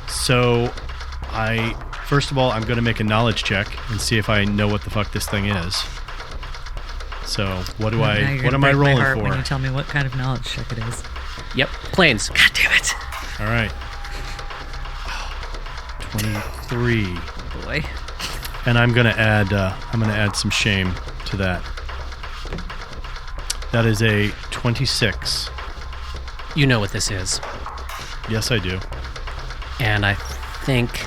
So, first of all, I'm going to make a knowledge check and see if I know what the fuck this thing is. So, what am I rolling for? When you tell me what kind of knowledge check it is. Yep. Planes. God damn it! All right. 23. Boy. And I'm going to add some shame to that. That is a 26. You know what this is. Yes, I do. And I think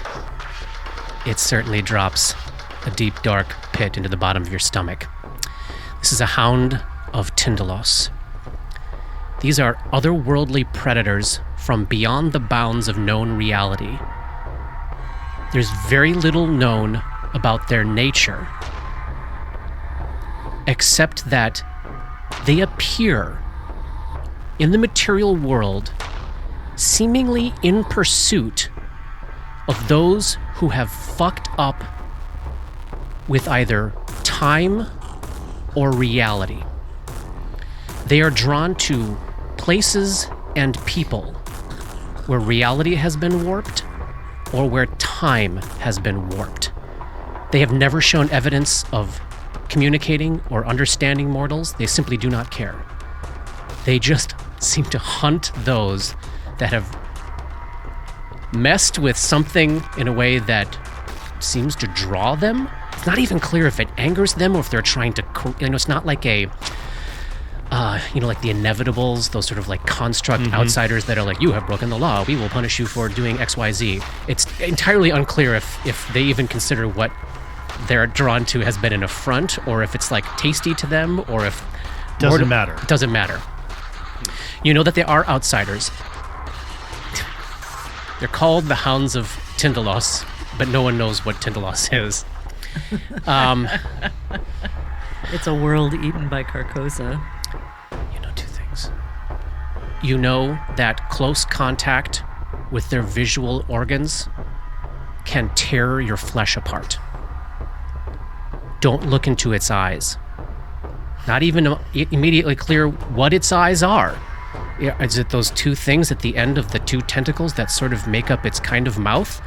it certainly drops a deep, dark pit into the bottom of your stomach. This is a hound of Tyndalos. These are otherworldly predators from beyond the bounds of known reality. There's very little known about their nature, except that they appear in the material world seemingly in pursuit of those who have fucked up with either time or reality. They are drawn to places and people where reality has been warped or where time has been warped. They have never shown evidence of communicating or understanding mortals. They simply do not care. They just seem to hunt those that have messed with something in a way that seems to draw them. It's not even clear if it angers them or if they're trying to, it's not like a, like the Inevitables, those sort of like construct outsiders that are like, you have broken the law, we will punish you for doing XYZ. It's entirely unclear if they even consider what they're drawn to has been an affront, or if it's like tasty to them, or if... Doesn't matter. Doesn't matter. You know that they are outsiders. They're called the Hounds of Tyndalos, but no one knows what Tyndalos is. It's a world eaten by Carcosa. You know two things. You know that close contact with their visual organs can tear your flesh apart. Don't look into its eyes. Not even immediately clear what its eyes are. Is it those two things at the end of the two tentacles that sort of make up its kind of mouth?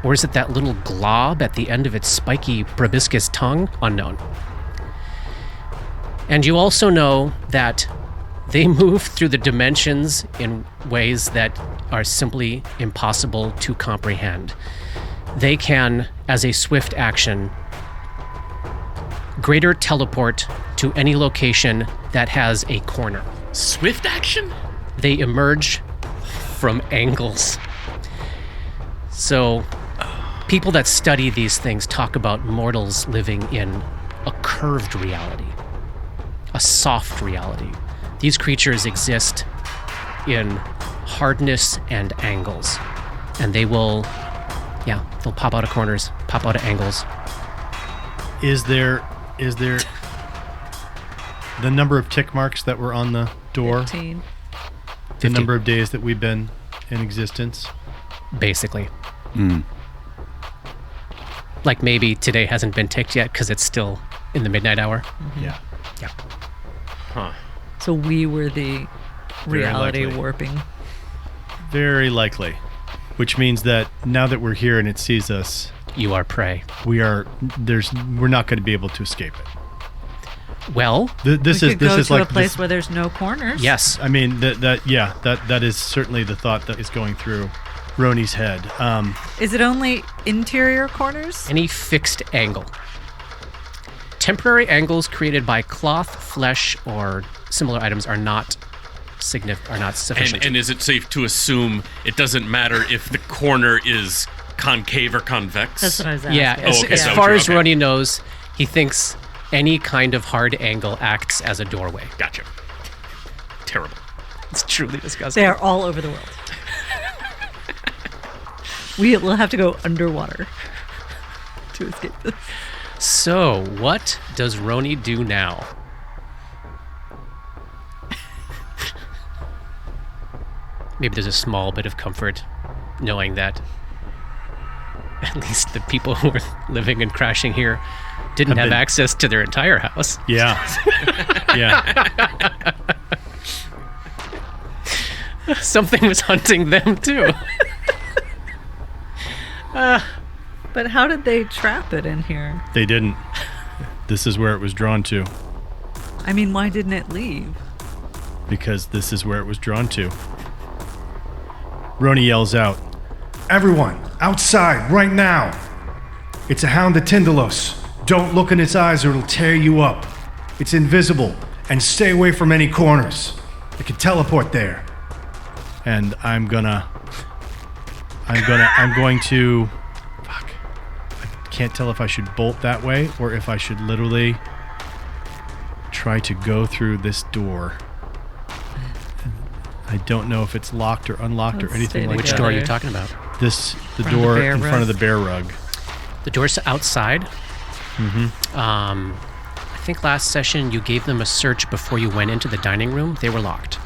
Or is it that little glob at the end of its spiky proboscis tongue? Unknown. And you also know that they move through the dimensions in ways that are simply impossible to comprehend. They can, as a swift action, greater teleport to any location that has a corner. Swift action? They emerge from angles. So, people that study these things talk about mortals living in a curved reality, a soft reality. These creatures exist in hardness and angles, and they will, they'll pop out of corners, pop out of angles. Is there the number of tick marks that were on the door? 15. The 15. number of days that we've been in existence? Basically. Like maybe today hasn't been ticked yet because it's still in the midnight hour. Yeah. Yeah. Huh. So we were the Very reality likely. warping. Very likely. Which means that now that we're here and it sees us, You are prey. we're not going to be able to escape it. Well, This we is could go this is to like a place this, where there's no corners. yes. I mean that is certainly the thought that is going through Roni's head. Is it only interior corners? Any fixed angle. Temporary angles created by cloth, flesh, or similar items are not sufficient. And is it safe to assume it doesn't matter if the corner is concave or convex? That's what I was asking. yeah, as, okay, as so far true, as okay. Roni knows, he thinks any kind of hard angle acts as a doorway. Gotcha. Terrible. It's truly disgusting. They are all over the world. We'll have to go underwater to escape this. So, what does Roni do now? Maybe there's a small bit of comfort knowing that at least the people who were living and crashing here didn't Have have been- access to their entire house. Yeah. Yeah. Something was hunting them too. But how did they trap it in here? They didn't. This is where it was drawn to. I mean, why didn't it leave? Because this is where it was drawn to. Roni yells out, Everyone, outside, right now. It's a hound of Tindalos. Don't look in its eyes or it'll tear you up. It's invisible, and stay away from any corners. It can teleport there. and I'm going to fuck. I can't tell if I should bolt that way or if I should literally try to go through this door. I don't know if it's locked or unlocked or Let's anything stay like Which that. door are you Together. talking about? The Front of the door bear in front of rug. the bear rug. The door's outside. I think last session you gave them a search before you went into the dining room. They were locked.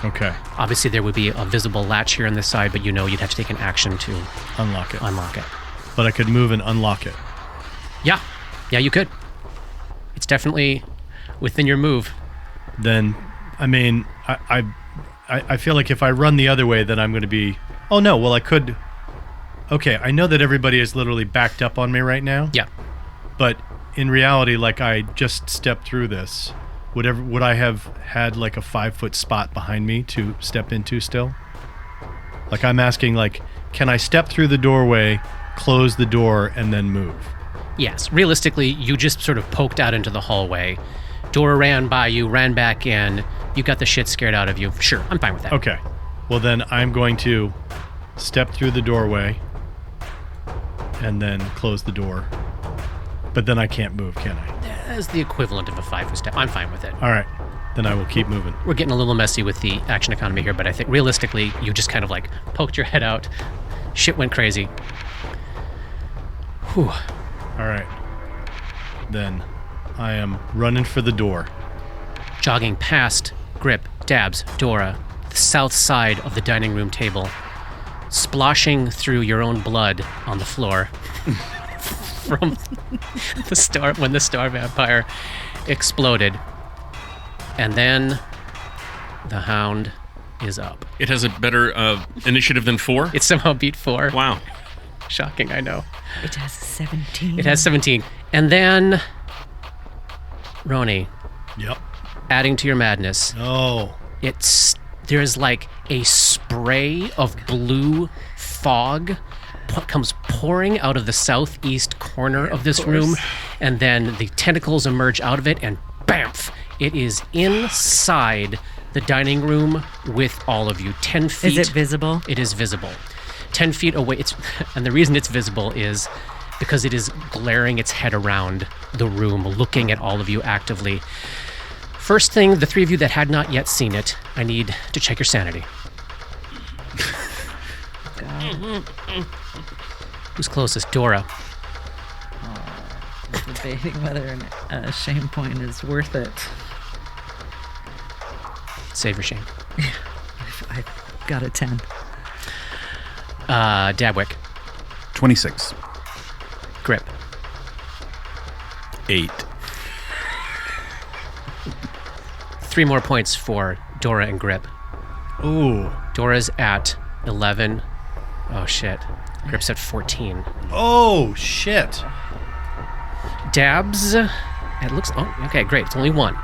Okay. Obviously, there would be a visible latch here on this side, but you know you'd have to take an action to Unlock it. unlock it. But I could move and unlock it. Yeah, you could. It's definitely within your move. Then, I mean, I feel like if I run the other way, then I'm going to be... Oh, no. Well, I could... Okay, I know that everybody is literally backed up on me right now. Yeah. But in reality, like, I just stepped through this. Would I have had, like, a 5-foot spot behind me to step into still? Like, I'm asking, like, can I step through the doorway, close the door, and then move? Yes. Realistically, you just sort of poked out into the hallway. Door ran by you, ran back in. You got the shit scared out of you. Sure, I'm fine with that. Okay. Well, then I'm going to step through the doorway and then close the door. But then I can't move, can I? That's the equivalent of a 5-foot step. I'm fine with it. All right. Then I will keep moving. We're getting a little messy with the action economy here, but I think realistically, you just kind of like poked your head out. Shit went crazy. Whew. All right. Then I am running for the door. Jogging past Grip, Dabs, Dora, the south side of the dining room table, sploshing through your own blood on the floor from the star when the star vampire exploded. And then the hound is up. It has a better initiative than 4? It somehow beat 4. Wow. Shocking, I know. It has 17. It has 17. And then, Roni, Yep. adding to your madness, Oh. there's like a spray of blue fog comes pouring out of the southeast corner of this room, and then the tentacles emerge out of it, and bamf! It is inside the dining room with all of you. 10 feet. Is it visible? It is visible. 10 feet away. And the reason it's visible is because it is glaring its head around the room, looking at all of you actively. First thing, the three of you that had not yet seen it, I need to check your sanity. Who's closest? Dora. Debating whether a shame point is worth it. Save your shame. I got a 10. Dabwick. 26. Grip. 8. 3 more points for Dora and Grip. Ooh. Dora's at 11. Oh, shit. Grip's at 14. Oh, shit. Dabs, it looks... Oh, okay, great. It's only 1.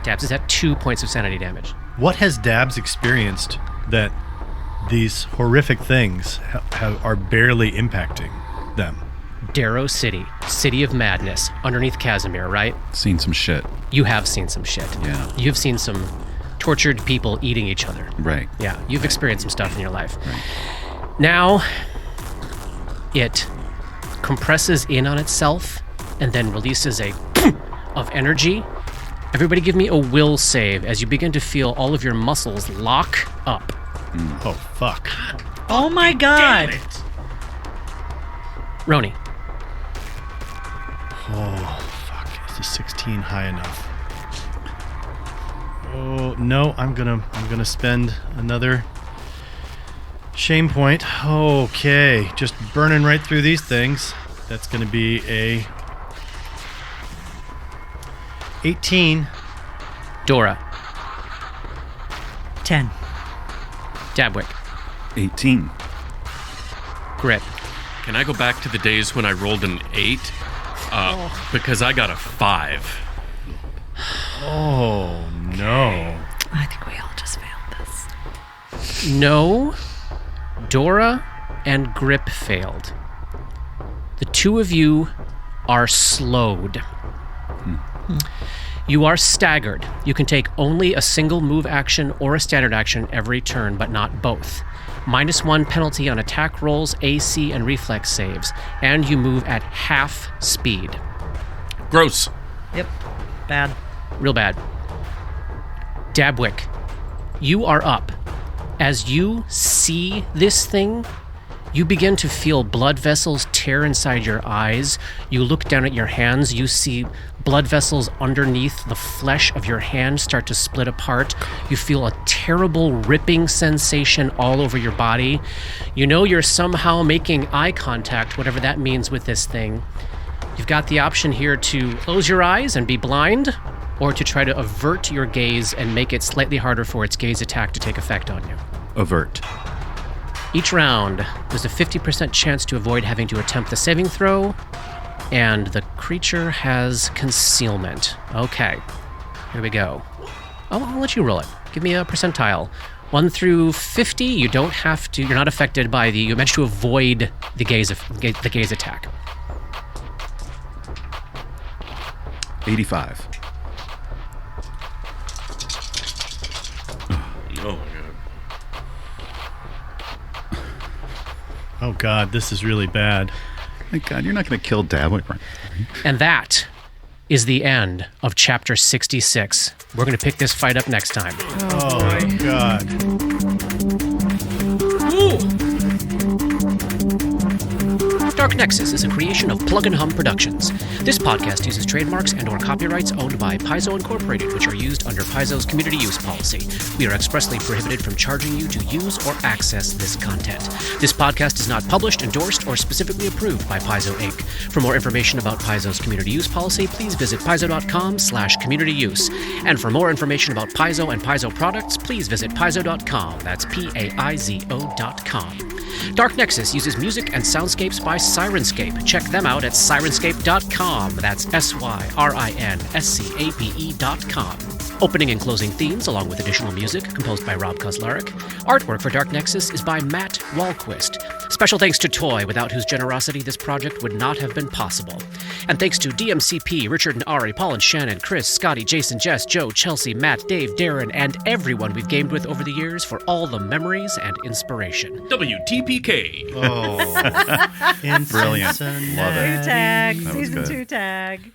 Dabs is at 2 points of sanity damage. What has Dabs experienced that these horrific things are barely impacting them? Darrow City, City of Madness, underneath Casimir, right? Seen some shit. You have seen some shit. Yeah. You've seen some tortured people eating each other. Right. Yeah, you've experienced some stuff in your life. Right. Now, it compresses in on itself and then releases a of energy. Everybody give me a will save as you begin to feel all of your muscles lock up. Oh, fuck. Oh my god. Roni. Oh, fuck. Is the 16 high enough? Oh, no. I'm gonna spend another shame point. Okay. Just burning right through these things. That's gonna be a 18. Dora. 10. Dabwick. 18. Grip. Can I go back to the days when I rolled an 8? Because I got a 5. Oh, no. I think we all just failed this. No. Dora and Grip failed. The two of you are slowed. You are staggered. You can take only a single move action or a standard action every turn, but not both. -1 penalty on attack rolls, AC, and reflex saves. And you move at half speed. Gross. Yep. Bad. Real bad. Dabwick, you are up. As you see this thing, you begin to feel blood vessels tear inside your eyes. You look down at your hands. You see blood vessels underneath the flesh of your hand start to split apart. You feel a terrible ripping sensation all over your body. You know you're somehow making eye contact, whatever that means with this thing. You've got the option here to close your eyes and be blind, or to try to avert your gaze and make it slightly harder for its gaze attack to take effect on you. Avert. Each round, there's a 50% chance to avoid having to attempt the saving throw, and the creature has concealment. Okay, here we go. Oh, I'll let you roll it. Give me a percentile. 1 through 50, you don't have to, you're not affected by you managed to avoid the gaze attack. 85. Oh, my God. Oh, God. This is really bad. Thank God, you're not going to kill Dabwick, right? And that is the end of Chapter 66. We're going to pick this fight up next time. Oh, my God. Dark Nexus is a creation of Plug and Hum Productions. This podcast uses trademarks and or copyrights owned by Paizo Incorporated, which are used under Paizo's community use policy. We are expressly prohibited from charging you to use or access this content. This podcast is not published, endorsed, or specifically approved by Paizo Inc. For more information about Paizo's community use policy, please visit paizo.com/communityuse. And for more information about Paizo and Paizo products, please visit paizo.com. That's PAIZO.com. Dark Nexus uses music and soundscapes by Sirenscape. Check them out at sirenscape.com. That's SYRINSCAPE.com. Opening and closing themes, along with additional music, composed by Rob Kauzlaric. Artwork for Dark Nexus is by Matt Wahlquist. Special thanks to Toy, without whose generosity this project would not have been possible. And thanks to DMCP, Richard and Ari, Paul and Shannon, Chris, Scotty, Jason, Jess, Joe, Chelsea, Matt, Dave, Darren, and everyone we've gamed with over the years for all the memories and inspiration. WTPK. Oh. Brilliant. Love it. Tag. That was Season good. 2 tag.